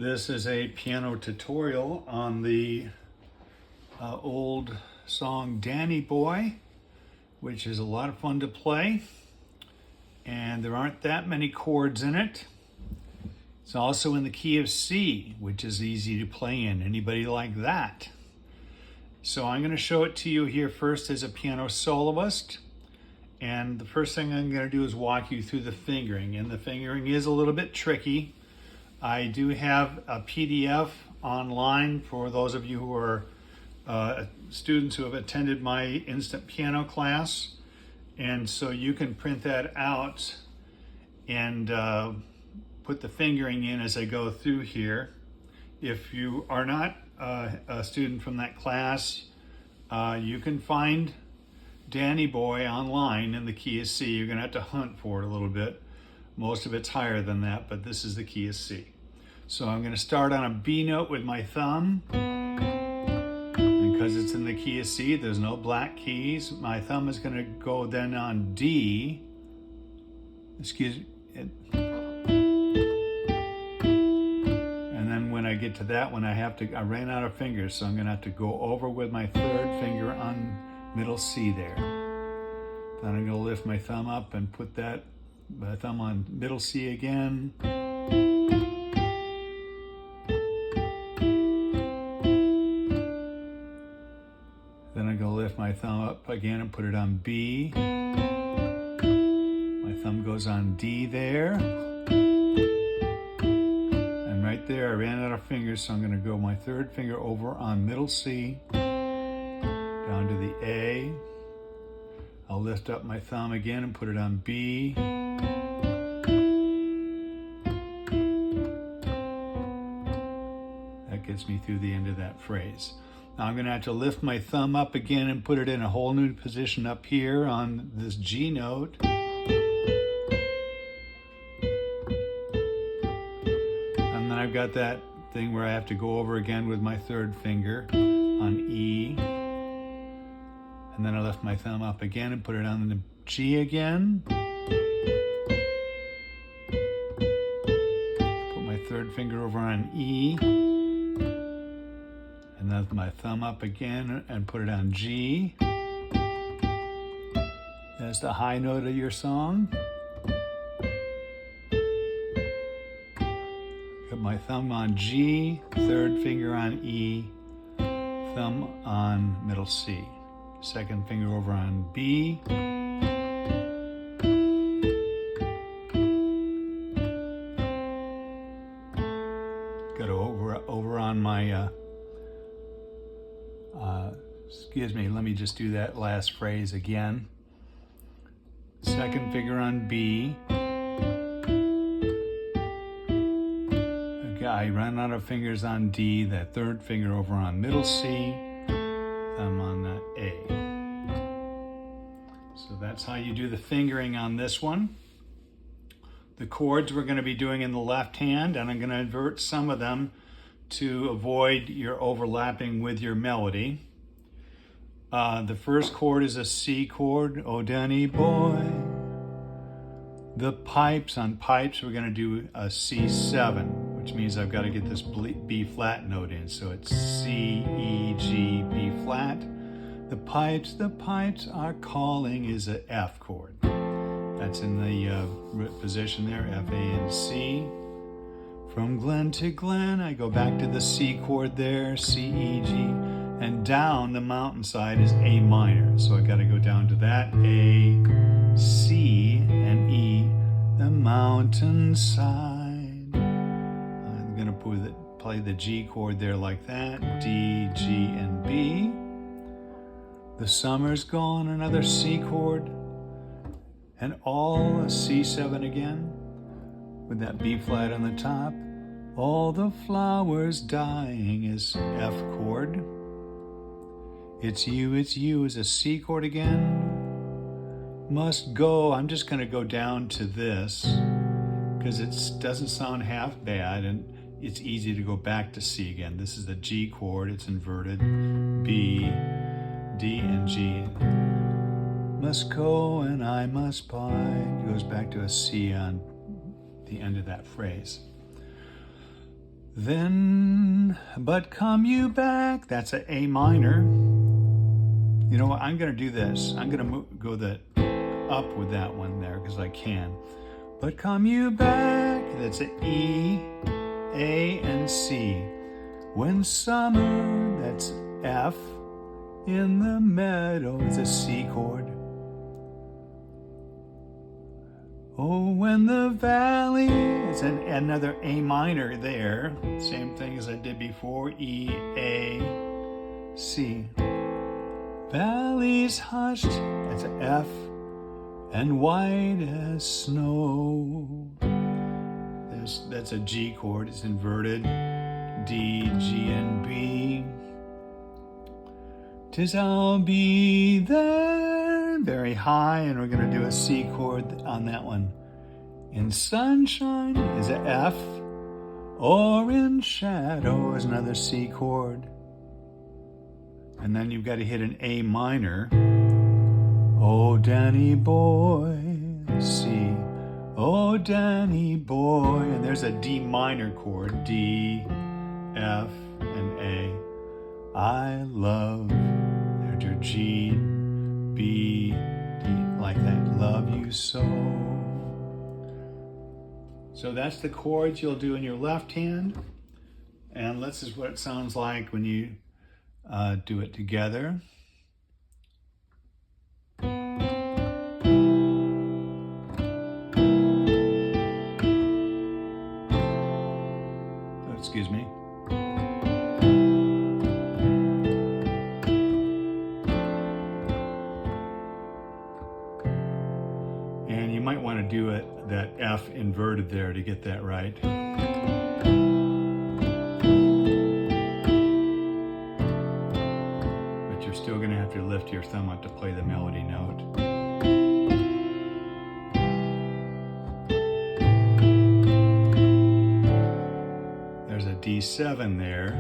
This is a piano tutorial on the old song Danny Boy, which is a lot of fun to play, and there aren't that many chords in it. It's also in the key of C, which is easy to play in. Anybody like that? So I'm going to show it to you here first as a piano soloist. And the first thing I'm going to do is walk you through the fingering. And the fingering is a little bit tricky. I do have a PDF online for those of you who are students who have attended my instant piano class. And so you can print that out and put the fingering in as I go through here. If you are not a student from that class, you can find Danny Boy online in the key of C. You're going to have to hunt for it a little bit. Most of it's higher than that, but this is the key of C. So I'm going to start on a B note with my thumb. And because it's in the key of C, there's no black keys. My thumb is going to go then on D. Excuse me. And then when I get to that one, I ran out of fingers, so I'm going to have to go over with my third finger on middle C there. Then I'm going to lift my thumb up and put my thumb on middle C again. Then I'm going to lift my thumb up again and put it on B. My thumb goes on D there. And right there I ran out of fingers, so I'm going to go my third finger over on middle C. Down to the A. I'll lift up my thumb again and put it on B. That gets me through the end of that phrase. Now I'm going to have to lift my thumb up again and put it in a whole new position up here on this G note. And then I've got that thing where I have to go over again with my third finger on E. And then I lift my thumb up again and put it on the G again. Put my third finger over on E. And then my thumb up again and put it on G. That's the high note of your song. Got my thumb on G, third finger on E, thumb on middle C. Second finger over on B. Got over on my, excuse me, let me just do that last phrase again. Second finger on B. Okay, I ran out of fingers on D, that third finger over on middle C. Thumb on the A. So that's how you do the fingering on this one. The chords we're going to be doing in the left hand, and I'm going to invert some of them to avoid your overlapping with your melody. The first chord is a C chord, oh Danny Boy. The pipes, on pipes we're going to do a C7, which means I've got to get this B flat note in. So it's C, E, G, B flat. The pipes are calling is a F chord. That's in the position there, F, A, and C. From Glen to Glen, I go back to the C chord there, C, E, G, and down the mountainside is A minor. So I got to go down to that, A, C, and E, the mountainside. I'm going to play the G chord there like that, D, G, and B. The summer's gone, another C chord, and all a C7 again, with that B flat on the top. All the flowers dying is F chord. It's you is a C chord again. Must go, I'm just going to go down to this, because it doesn't sound half bad, and it's easy to go back to C again. This is the G chord, it's inverted, B, D, and G. Must go and I must buy. It goes back to a C on the end of that phrase. Then, but come you back. That's an A minor. You know what? I'm going to do this. I'm going to go up with that one there because I can. But come you back. That's an E, A, and C. When summer, that's F. In the meadow, it's a C chord. Oh, when the valley, it's another A minor there. Same thing as I did before, E, A, C. Valley's hushed, that's an F, and white as snow. That's a G chord, it's inverted, D, G, and B. 'Tis I'll be there, very high, and we're going to do a C chord on that one. In sunshine is a F, or in shadow is another C chord. And then you've got to hit an A minor. Oh, Danny boy, C. Oh, Danny boy. And there's a D minor chord, D, F, and A. I love, there's your G, B, D, like that. Love you so. So that's the chords you'll do in your left hand. And this is what it sounds like when you do it together. Oh, excuse me. And you might want to do it that F inverted there to get that right. But you're still going to have to lift your thumb up to play the melody note. There's a D7 there.